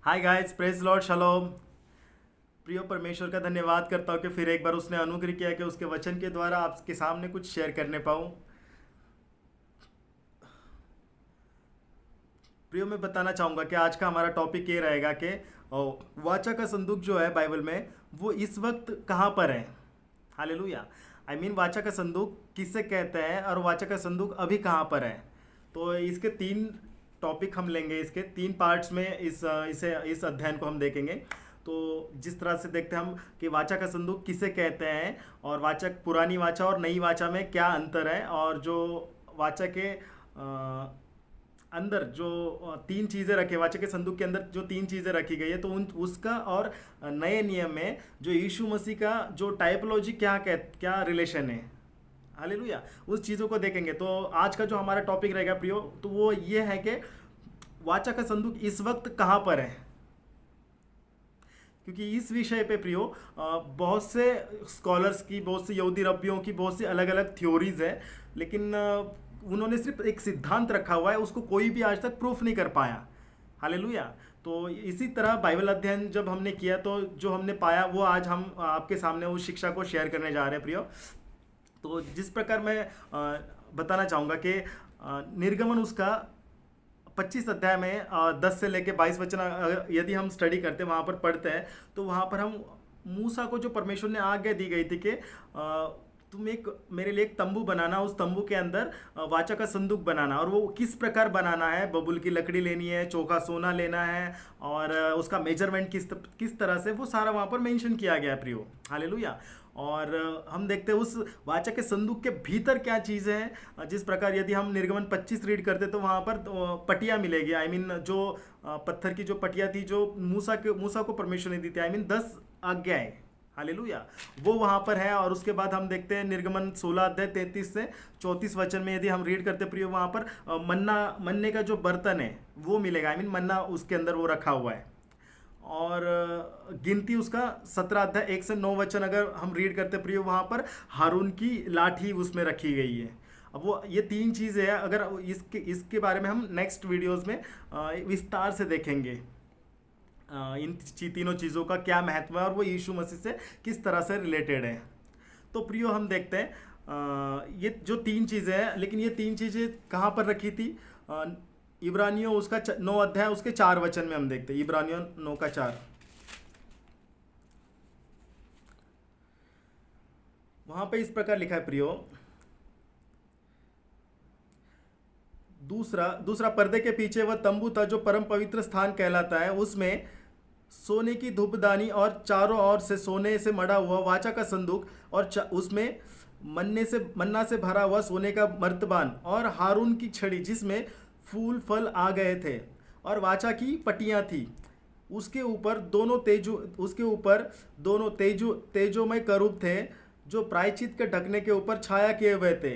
हाय guys, praise lord, shalom. प्रियो परमेश्वर का धन्यवाद करता हूँ कि फिर एक बार उसने अनुग्रह किया कि उसके वचन के द्वारा आपके सामने कुछ शेयर करने पाऊँ। प्रियो, मैं बताना चाहूँगा कि आज का हमारा टॉपिक ये रहेगा कि वाचा का संदूक जो है बाइबल में, वो इस वक्त कहाँ पर है। हालेलुया। आई मीन वाचा का संदूक किसे कहते हैं और वाचा का संदूक अभी कहाँ पर है। तो इसके तीन टॉपिक हम लेंगे, इसके तीन पार्ट्स में इस अध्ययन को हम देखेंगे। तो जिस तरह से देखते हैं हम कि वाचा का संदूक किसे कहते हैं और वाचक पुरानी वाचा और नई वाचा में क्या अंतर है, और जो वाचा के अंदर जो तीन चीज़ें रखे, वाचा के संदूक के अंदर जो तीन चीज़ें रखी गई है, तो उन उसका और नए नियम में जो यीशु मसीह का जो टाइपोलॉजी क्या रिलेशन है। हालेलुया। उस चीज़ों को देखेंगे। तो आज का जो हमारा टॉपिक रहेगा प्रियो, तो वो ये है कि वाचा का संदूक इस वक्त कहाँ पर है। क्योंकि इस विषय पे प्रियो बहुत से स्कॉलर्स की, बहुत से यहूदी रब्बियों की बहुत सी अलग अलग थ्योरीज है, लेकिन उन्होंने सिर्फ एक सिद्धांत रखा हुआ है, उसको कोई भी आज तक प्रूफ नहीं कर पाया। हालेलुया। तो इसी तरह बाइबल अध्ययन जब हमने किया, तो जो हमने पाया वो आज हम आपके सामने उस शिक्षा को शेयर करने जा रहे हैं प्रियो। तो जिस प्रकार मैं बताना चाहूँगा कि निर्गमन उसका 25 अध्याय में 10 से लेके 22 वचन यदि हम स्टडी करते हैं, वहाँ पर पढ़ते हैं, तो वहाँ पर हम मूसा को जो परमेश्वर ने आज्ञा दी गई थी कि तुम एक मेरे लिए एक तंबू बनाना, उस तंबू के अंदर वाचा का संदूक बनाना, और वो किस प्रकार बनाना है। बबुल की लकड़ी लेनी है, चोखा सोना लेना है, और उसका मेजरमेंट किस तरह से, वो सारा वहाँ पर मेंशन किया गया है प्रियो। हालेलुया। और हम देखते हैं उस वाचा के संदूक के भीतर क्या चीज़ें हैं। जिस प्रकार यदि हम निर्गमन 25 रीड करते तो वहाँ पर पटिया मिलेगी। आई मीन जो पत्थर की जो पटिया थी, जो मूसा को परमेश्वर ने दी थी, आई मीन 10 आज्ञाएं। हालेलुया। वो वहाँ पर है। और उसके बाद हम देखते हैं निर्गमन 16 अध्याय 33 से 34 वचन में यदि हम रीड करते प्रियो, वहाँ पर मन्ने का जो बर्तन है वो मिलेगा। आई मीन मन्ना उसके अंदर वो रखा हुआ है। और गिनती उसका 17 अध्याय 1 से 9 वचन अगर हम रीड करते प्रियो, वहाँ पर हारून की लाठी उसमें रखी गई है। अब वो ये तीन चीज़ें हैं। अगर इसके बारे में हम नेक्स्ट वीडियोस में विस्तार से देखेंगे, इन तीनों चीज़ों का क्या महत्व है और वो यीशु मसीह से किस तरह से रिलेटेड है। तो प्रियो हम देखते हैं ये जो तीन चीज़ें हैं, लेकिन ये तीन चीज़ें कहाँ पर रखी थी। इब्रानियों उसका 9 अध्याय उसके 4 वचन में हम देखते हैं। इब्रानियों 9 का 4, वहां पे इस प्रकार लिखा है प्रियो। दूसरा दूसरा पर्दे के पीछे वह तंबू था जो परम पवित्र स्थान कहलाता है, उसमें सोने की धूपदानी और चारों ओर से सोने से मढ़ा हुआ वाचा का संदूक, और उसमें मन्ना से भरा हुआ सोने का मर्तबान, और हारून की छड़ी जिसमें फूल फल आ गए थे, और वाचा की पटियां थी। उसके ऊपर दोनों तेजोमय करूब थे, जो प्रायश्चित के ढकने के ऊपर छाया किए हुए थे।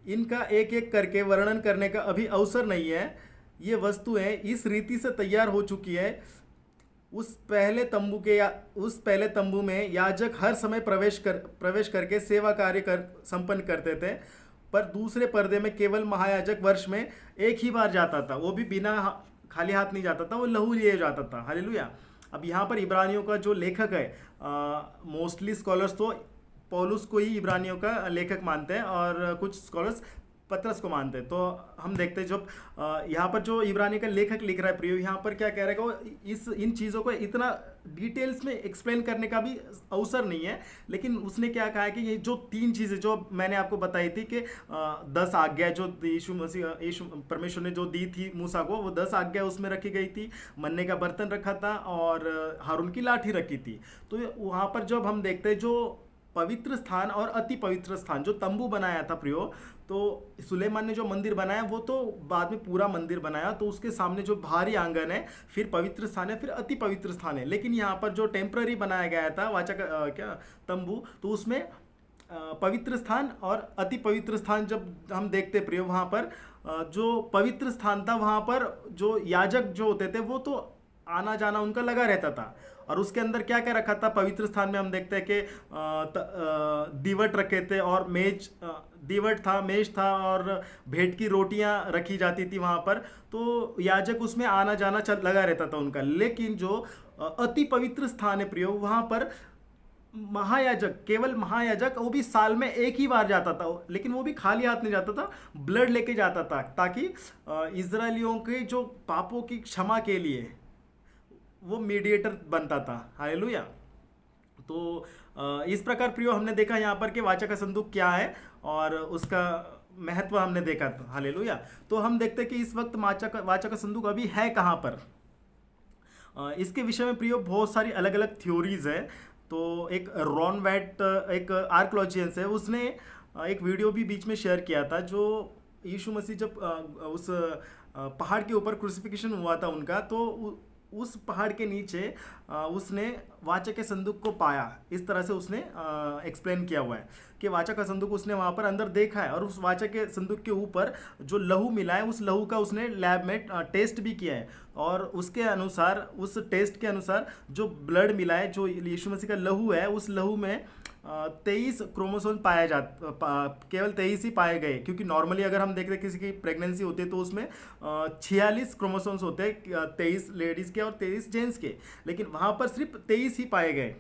इनका एक एक करके वर्णन करने का अभी अवसर नहीं है। ये वस्तुएं इस रीति से तैयार हो चुकी है। उस पहले तंबू में याजक हर समय प्रवेश करके सेवा कार्य संपन्न करते थे, पर दूसरे पर्दे में केवल महायाजक वर्ष में एक ही बार जाता था। वो भी बिना खाली हाथ नहीं जाता था, वो लहू लिए जाता था। हालेलुया। अब यहाँ पर इब्रानियों का जो लेखक है, मोस्टली स्कॉलर्स तो पौलुस को ही इब्रानियों का लेखक मानते हैं, और कुछ स्कॉलर्स पतरस को मानते हैं। तो हम देखते हैं जब यहाँ पर जो इब्रानी का लेखक लिख रहा है प्रियो, यहाँ पर क्या कह रहा है कि वो इन चीज़ों को इतना डिटेल्स में एक्सप्लेन करने का भी अवसर नहीं है, लेकिन उसने क्या कहा है कि ये जो तीन चीज़ें जो मैंने आपको बताई थी कि 10 आज्ञा जो यीशु परमेश्वर ने जो दी थी मूसा को, वो 10 आज्ञा उसमें रखी गई थी। मन्ने का बर्तन रखा था और हारून की लाठी रखी थी। तो वहाँ पर जब हम देखते हैं जो पवित्र स्थान और अति पवित्र स्थान, जो तंबू बनाया था प्रियो, तो सुलेमान ने जो मंदिर बनाया वो तो बाद में पूरा मंदिर बनाया, तो उसके सामने जो भारी आंगन है, फिर पवित्र स्थान है, फिर अति पवित्र स्थान है। लेकिन यहाँ पर जो टेम्पररी बनाया गया था वाचा का तंबू, तो उसमें पवित्र स्थान और अति पवित्र स्थान जब हम देखते प्रियो, वहाँ पर जो पवित्र स्थान था, वहाँ पर जो याजक जो होते थे वो तो आना जाना उनका लगा रहता था। और उसके अंदर क्या क्या रखा था, पवित्र स्थान में हम देखते हैं कि दीवट रखे थे और मेज, दीवट था, मेज था और भेंट की रोटियां रखी जाती थी वहां पर। तो याजक उसमें आना जाना लगा रहता था उनका। लेकिन जो अति पवित्र स्थान है प्रियो, वहां पर महायाजक, केवल महायाजक, वो भी साल में एक ही बार जाता था, लेकिन वो भी खाली हाथ नहीं जाता था, ब्लड लेके जाता था, ताकि इजरायलियों के जो पापों की क्षमा के लिए वो मीडिएटर बनता था। हालेलुया। तो इस प्रकार प्रियो हमने देखा यहाँ पर कि वाचा का संदूक क्या है और उसका महत्व हमने देखा था। हालेलुया। तो हम देखते हैं कि इस वक्त वाचा का संदूक अभी है कहाँ पर। इसके विषय में प्रियो बहुत सारी अलग अलग थ्योरीज है। तो एक रॉन वैट, एक आर्कोलॉजियंस है, उसने एक वीडियो भी बीच में शेयर किया था, जो यीशु मसीह जब उस पहाड़ के ऊपर क्रूसिफिकेशन हुआ था उनका, तो उस पहाड़ के नीचे उसने वाचा के संदूक को पाया। इस तरह से उसने एक्सप्लेन किया हुआ है कि वाचा का संदूक उसने वहाँ पर अंदर देखा है, और उस वाचा के संदूक के ऊपर जो लहू मिला है, उस लहू का उसने लैब में टेस्ट भी किया है। और उसके अनुसार, उस टेस्ट के अनुसार जो ब्लड मिला है, जो यीशु मसीह का लहू है, उस लहू में 23 क्रोमोसोम पाए केवल 23 ही पाए गए। क्योंकि नॉर्मली अगर हम देखते हैं किसी की प्रेगनेंसी होती है तो उसमें 46 क्रोमोसोम्स होते हैं, 23 लेडीज़ के और 23 जेंट्स के, लेकिन वहाँ पर सिर्फ 23 ही पाए गए।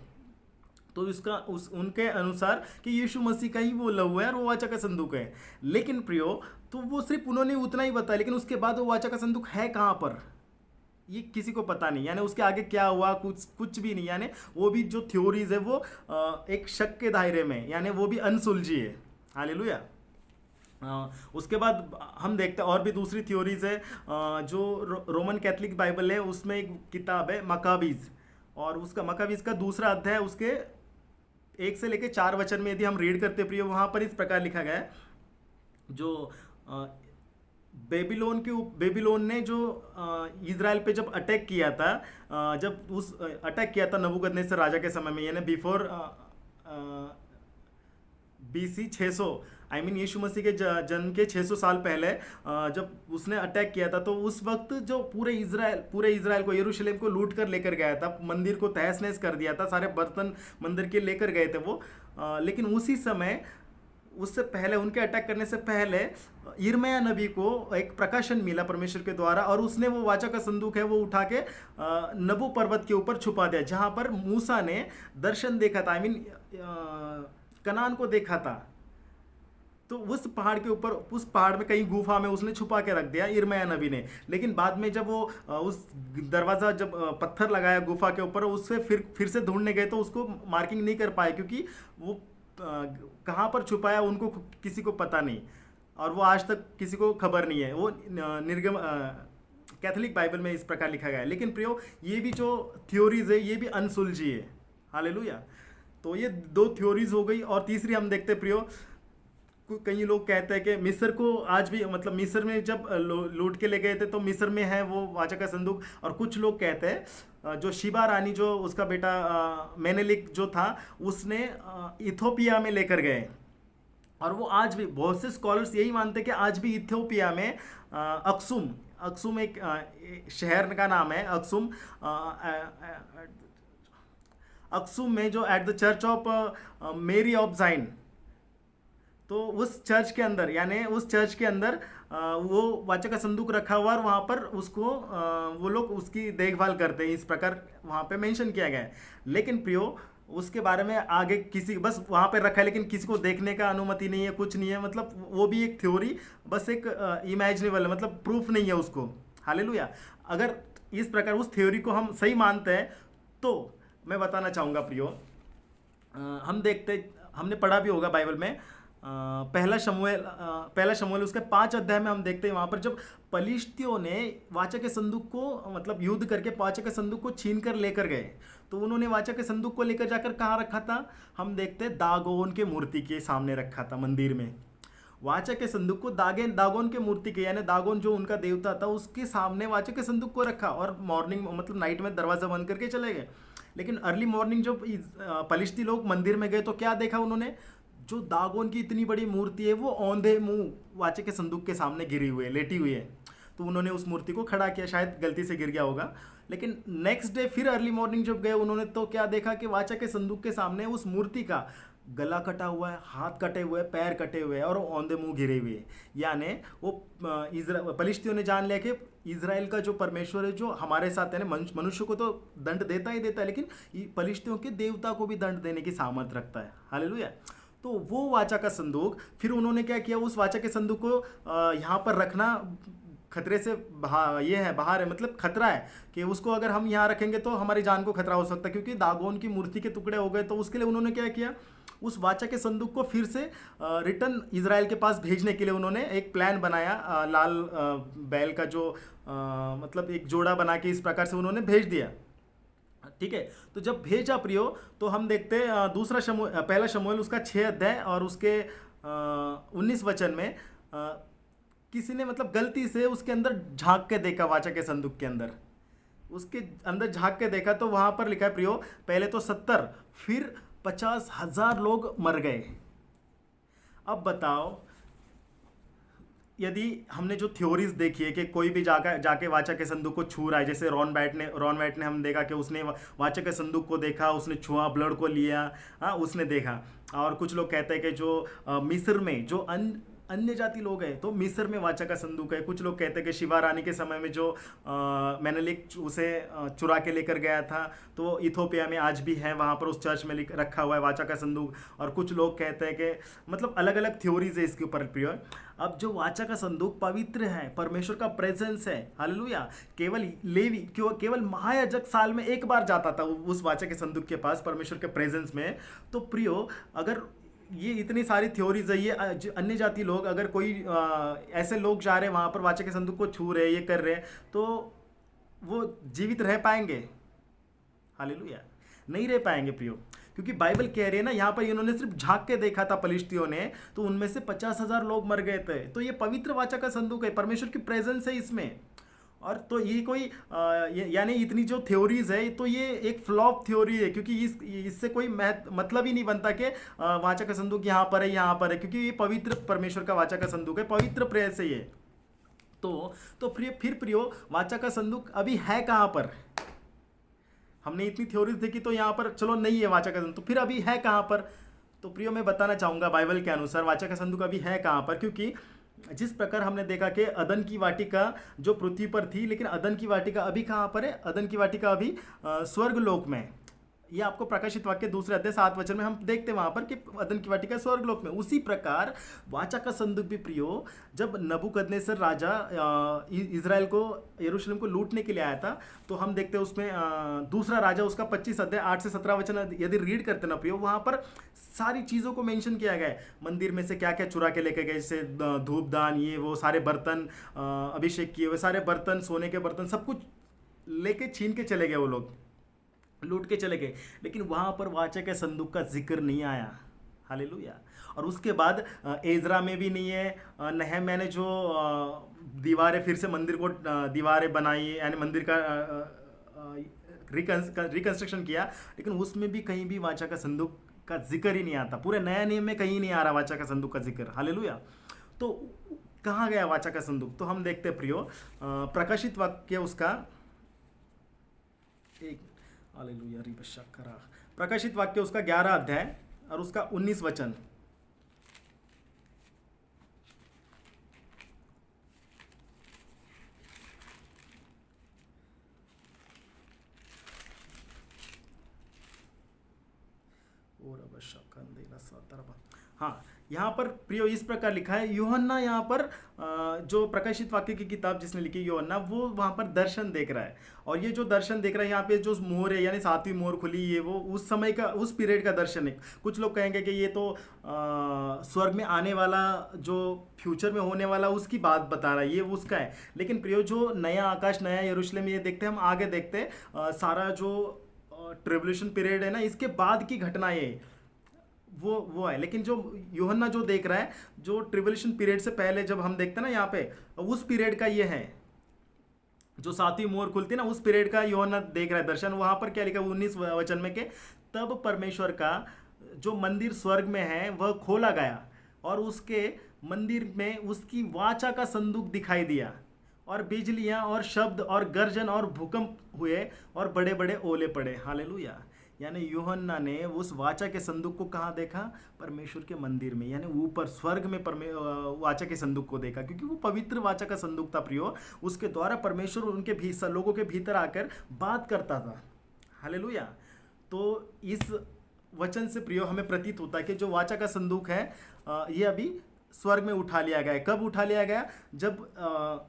तो इसका उनके अनुसार कि यीशु मसीह का ही वो लहू है और वो वाचा का संदूक है। लेकिन प्रियो, तो वो सिर्फ उन्होंने उतना ही बताया, लेकिन उसके बाद वो वाचा का संदूक है कहाँ पर ये किसी को पता नहीं। यानी उसके आगे क्या हुआ, कुछ भी नहीं। यानी वो भी जो थ्योरीज है वो एक शक के दायरे में, यानी वो भी अनसुलझी है। हालेलुया। उसके बाद हम देखते हैं और भी दूसरी थ्योरीज है। जो रोमन कैथलिक बाइबल है, उसमें एक किताब है मकाबीज, और उसका मकाबीज का दूसरा अध्याय, उसके 1 से लेकर 4 वचन में यदि हम रीड करते प्रियो, वहाँ पर इस प्रकार लिखा गया है, जो बेबीलोन ने जो इज़राइल पे जब अटैक किया था, जब उस अटैक किया था नबूकदनेस्सर राजा के समय में, यानी बिफोर BC 600, यीशु मसीह के जन्म के 600 साल पहले जब उसने अटैक किया था, तो उस वक्त जो पूरे इज़राइल को, यरूशलेम को लूट कर लेकर गया था, मंदिर को तहस नहस कर दिया था, सारे बर्तन मंदिर के लेकर गए थे वो। लेकिन उसी समय, उससे पहले, उनके अटैक करने से पहले यिर्मयाह नबी को एक प्रकाशन मिला परमेश्वर के द्वारा, और उसने वो वाचा का संदूक है वो उठा के नबू पर्वत के ऊपर छुपा दिया, जहाँ पर मूसा ने दर्शन देखा था, कनान को देखा था। तो उस पहाड़ के ऊपर, उस पहाड़ में कहीं गुफा में उसने छुपा के रख दिया यिर्मयाह नबी ने। लेकिन बाद में जब वो उस दरवाज़ा, जब पत्थर लगाया गुफा के ऊपर, उससे फिर से ढूंढने गए तो उसको मार्किंग नहीं कर पाए, क्योंकि वो कहाँ पर छुपाया उनको किसी को पता नहीं, और वो आज तक किसी को खबर नहीं है। वो निर्गम कैथोलिक बाइबल में इस प्रकार लिखा गया है। लेकिन प्रियो, ये भी जो थ्योरीज है ये भी अनसुलझी है। हालेलुया। तो ये 2 थ्योरीज हो गई। और तीसरी हम देखते प्रियो, कई लोग कहते हैं कि मिस्र को आज भी, मतलब मिस्र में जब लूट के ले गए थे तो मिस्र में है वो वाचा का संदूक। और कुछ लोग कहते हैं जो शिबा रानी, जो उसका बेटा मेनेलिक जो था, उसने इथोपिया में लेकर गए। और वो आज भी, बहुत से स्कॉलर्स यही मानते हैं कि आज भी इथियोपिया में अक्सुम एक शहर का नाम है, अक्सुम में, जो एट द चर्च ऑफ मेरी ऑफ जाइन, तो उस चर्च के अंदर, यानी उस चर्च के अंदर वो वाचा का संदूक रखा हुआ, और वहाँ पर उसको वो लोग उसकी देखभाल करते हैं, इस प्रकार वहाँ पे मेंशन किया गया है। लेकिन प्रियो, उसके बारे में आगे किसी, बस वहाँ पे रखा है, लेकिन किसी को देखने का अनुमति नहीं है, कुछ नहीं है। मतलब वो भी एक थ्योरी, बस एक इमेजिनेबल है, मतलब प्रूफ नहीं है उसको। हालेलुया। अगर इस प्रकार उस थ्योरी को हम सही मानते हैं, तो मैं बताना चाहूँगा प्रियो, हम देखते, हमने पढ़ा भी होगा बाइबल में, पहला शमूएल उसके 5 अध्याय में हम देखते हैं, वहाँ पर जब पलिश्तियों ने वाचा के संदूक को, मतलब युद्ध करके वाचा के संदूक को छीन कर लेकर गए, तो उन्होंने वाचा के संदूक को लेकर जाकर कहाँ रखा था, हम देखते हैं दागोन के मूर्ति के सामने रखा था मंदिर में। वाचा के संदूक को दागोन के मूर्ति के, यानी दागोन जो उनका देवता था, उसके सामने वाचा के संदूक को रखा, और मॉर्निंग, मतलब नाइट में दरवाज़ा बंद करके चले गए। लेकिन अर्ली मॉर्निंग जब पलिश्ती लोग मंदिर में गए, तो क्या देखा उन्होंने, जो दागोन की इतनी बड़ी मूर्ति है वो औंधे मुंह वाचा के संदूक के सामने गिरी हुई है, लेटी हुई है। तो उन्होंने उस मूर्ति को खड़ा किया, शायद गलती से गिर गया होगा। लेकिन नेक्स्ट डे फिर अर्ली मॉर्निंग जब गए उन्होंने तो क्या देखा कि वाचा के संदूक के सामने उस मूर्ति का गला कटा हुआ है, हाथ कटे हुए हैं, पैर कटे हुए हैं और औंधे मुंह गिरे हुए हैं। यानी वो फलिश्तियों ने जान लिया कि इज़राइल का जो परमेश्वर है जो हमारे साथ है ना, मनुष्य को तो दंड देता ही देता है, लेकिन फलिश्तियों के देवता को भी दंड देने की सामर्थ रखता है। हालेलुया। तो वो वाचा का संदूक, फिर उन्होंने क्या किया, उस वाचा के संदूक को यहाँ पर रखना खतरे से ये है, बाहर है, मतलब खतरा है कि उसको अगर हम यहाँ रखेंगे तो हमारी जान को खतरा हो सकता है, क्योंकि दागोन की मूर्ति के टुकड़े हो गए। तो उसके लिए उन्होंने क्या किया, उस वाचा के संदूक को फिर से रिटर्न इज़राइल के पास भेजने के लिए उन्होंने एक प्लान बनाया। लाल बैल का जो मतलब एक जोड़ा बना के इस प्रकार से उन्होंने भेज दिया। ठीक है, तो जब भेजा प्रियो तो हम देखते हैं पहला शमूएल उसका 6 अध्याय और उसके 19 वचन में किसी ने मतलब गलती से उसके अंदर झांक के देखा, वाचा के संदूक के अंदर उसके अंदर झांक के देखा तो वहां पर लिखा है प्रियो, पहले तो 70 फिर 50,000 लोग मर गए। अब बताओ, यदि हमने जो थ्योरीज देखी है कि कोई भी जाके वाचा के संदूक को छू रहा है, जैसे रॉन वाइट ने हम देखा कि उसने वाचा के संदूक को देखा, उसने छुआ, ब्लड को लिया, हाँ उसने देखा। और कुछ लोग कहते हैं कि जो मिस्र में जो अन्य जाति लोग हैं तो मिस्र में वाचा का संदूक है। कुछ लोग कहते हैं कि शिवा रानी के समय में जो मेनेलिक उसे चुरा के लेकर गया था तो इथोपिया में आज भी है, वहाँ पर उस चर्च में रखा हुआ है वाचा का संदूक। और कुछ लोग कहते हैं कि मतलब अलग अलग थ्योरीज है इसके ऊपर प्रिय। अब जो वाचा का संदूक पवित्र है, परमेश्वर का प्रेजेंस है, हालेलुया। केवल महायाजक साल में एक बार जाता था उस वाचा के संदूक के पास परमेश्वर के प्रेजेंस में। तो प्रियो, अगर ये इतनी सारी थ्योरीज है, ये अन्य जाति लोग, अगर कोई ऐसे लोग जा रहे हैं वहाँ पर वाचा के संदूक को छू रहे हैं, ये कर रहे हैं, तो वो जीवित रह पाएंगे? हालेलुया, नहीं रह पाएंगे प्रियो, क्योंकि बाइबल कह रही है ना, यहाँ पर इन्होंने सिर्फ झांक के देखा था फलिश्तियों ने, तो उनमें से 50,000 लोग मर गए थे। तो ये पवित्र वाचा का संदूक है, परमेश्वर की प्रेजेंस है इसमें। और तो ये कोई यानी इतनी जो थ्योरीज है तो ये एक फ्लॉप थ्योरी है, क्योंकि इससे कोई मतलब ही नहीं बनता कि वाचा का संदूक यहाँ पर है, यहाँ पर है, क्योंकि ये पवित्र परमेश्वर का वाचा का संदूक है, पवित्र प्रेस है ये। तो फिर प्रियो, वाचा का संदूक अभी है कहाँ पर? हमने इतनी थ्योरीज देखी तो यहाँ पर चलो नहीं है वाचा का संदूक, तो फिर अभी है कहाँ पर? तो प्रियो, मैं बताना चाहूँगा बाइबल के अनुसार वाचा का संदूक अभी है कहाँ पर। क्योंकि जिस प्रकार हमने देखा कि अदन की वाटिका जो पृथ्वी पर थी, लेकिन अदन की वाटिका अभी कहाँ पर है? अदन की वाटिका अभी स्वर्ग लोक में। ये आपको प्रकाशित वाक्य 2 अध्याय 7 वचन में हम देखते हैं वहाँ पर कि अदन की वाटिका स्वर्ग लोक में। उसी प्रकार वाचा का संदूक भी प्रियो, जब नबूकदनेस्सर राजा इज़राइल को, यरूशलेम को लूटने के लिए आया था, तो हम देखते हैं उसमें दूसरा राजा उसका 25 अध्याय 8 से 17 वचन यदि रीड करते ना प्रियो, वहाँ पर सारी चीज़ों को मेंशन किया गया है। मंदिर में से क्या क्या चुरा के लेके गए, जैसे धूप दान, ये वो सारे बर्तन, अभिषेक किए हुए सारे बर्तन, सोने के बर्तन, सब कुछ लेके छीन के चले गए, वो लोग लूट के चले गए। लेकिन वहाँ पर वाचा के संदूक का जिक्र नहीं आया। हालेलुया। और उसके बाद एजरा में भी नहीं है। नहम्याह ने जो दीवारें फिर से मंदिर को दीवारें बनाई, यानी मंदिर का रिकंस्ट्रक्शन किया, लेकिन उसमें भी कहीं भी वाचा का संदूक का जिक्र ही नहीं आता। पूरे नया नियम में कहीं नहीं आ रहा वाचा का संदूक का जिक्र। हालेलुया। तो कहाँ गया वाचा का संदूक? तो हम देखते प्रियो, प्रकाशित वाक्य उसका हालेलुया रिबशक्करा, प्रकाशित वाक्य उसका 11 अध्याय और उसका 19 वचन। हाँ, यहाँ पर प्रियो इस प्रकार लिखा है। यूहन्ना यहाँ पर जो प्रकाशित वाक्य की किताब जिसने लिखी यूहन्ना, वो वहाँ पर दर्शन देख रहा है। और ये जो दर्शन देख रहा है, यहाँ पे जो मोहर है, यानी 7वीं मोहर खुली, ये वो उस समय का, उस पीरियड का दर्शन है। कुछ लोग कहेंगे कि ये तो स्वर्ग में आने वाला, जो फ्यूचर में होने वाला उसकी बात बता रहा है, ये उसका है। लेकिन प्रियो, जो नया आकाश नया यरूशलेम ये देखते हैं हम, आगे देखते हैं सारा जो ट्रिब्यूलेशन पीरियड है ना, इसके बाद की घटनाएं वो है। लेकिन जो यूहन्ना जो देख रहा है, जो ट्रिब्यूलेशन पीरियड से पहले जब हम देखते हैं ना यहाँ पे, उस पीरियड का ये है, जो 7वीं मोहर खुलती है ना, उस पीरियड का यूहन्ना देख रहा है दर्शन। वहाँ पर क्या लिखा 19 वचन में के, तब परमेश्वर का जो मंदिर स्वर्ग में है वह खोला गया और उसके मंदिर में उसकी वाचा का संदूक दिखाई दिया। और बिजलियां और शब्द और गर्जन और भूकंप हुए और बड़े बड़े ओले पड़े। हालेलुया। यानी यूहन्ना ने उस वाचा के संदूक को कहाँ देखा? परमेश्वर के मंदिर में, यानी ऊपर स्वर्ग में वाचा के संदूक को देखा, क्योंकि वो पवित्र वाचा का संदूक था प्रियो। उसके द्वारा परमेश्वर उनके लोगों के भीतर आकर बात करता था। हालेलुया। तो इस वचन से प्रियो हमें प्रतीत होता है कि जो वाचा का संदूक है ये अभी स्वर्ग में उठा लिया गया है। कब उठा लिया गया? जब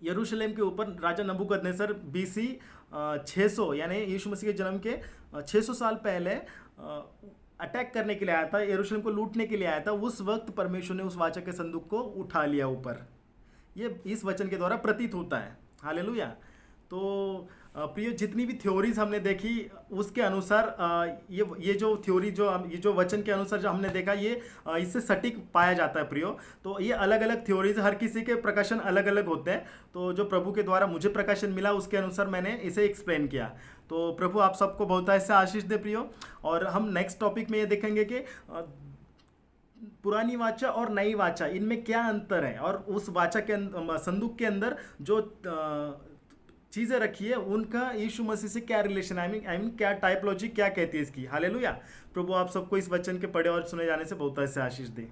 यरूशलेम के ऊपर राजा नबूकदनेस्सर बीसी 600 यानी यीशु मसीह के जन्म के 600 साल पहले अटैक करने के लिए आया था, यरूशलेम को लूटने के लिए आया था। उस वक्त परमेश्वर ने उस वाचा के संदूक को उठा लिया ऊपर। ये इस वचन के द्वारा प्रतीत होता है। हालेलुया। तो प्रिय, जितनी भी थ्योरीज हमने देखी उसके अनुसार ये जो थ्योरी ये जो वचन के अनुसार जो हमने देखा ये इससे सटीक पाया जाता है प्रियो। तो ये अलग अलग थ्योरीज, हर किसी के प्रकाशन अलग अलग होते हैं। तो जो प्रभु के द्वारा मुझे प्रकाशन मिला उसके अनुसार मैंने इसे एक्सप्लेन किया। तो प्रभु आप सबको बहुत ऐसे आशीष दे प्रियो। और हम नेक्स्ट टॉपिक में ये देखेंगे कि पुरानी वाचा और नई वाचा इनमें क्या अंतर है, और उस वाचा के संदूक के अंदर जो चीज़ें रखी है उनका यीशु मसीह से क्या रिलेशन, आई मीन क्या टाइपोलॉजी क्या कहती है इसकी। हालेलुया। प्रभु आप सबको इस वचन के पढ़े और सुने जाने से बहुत ऐसे आशीष दे।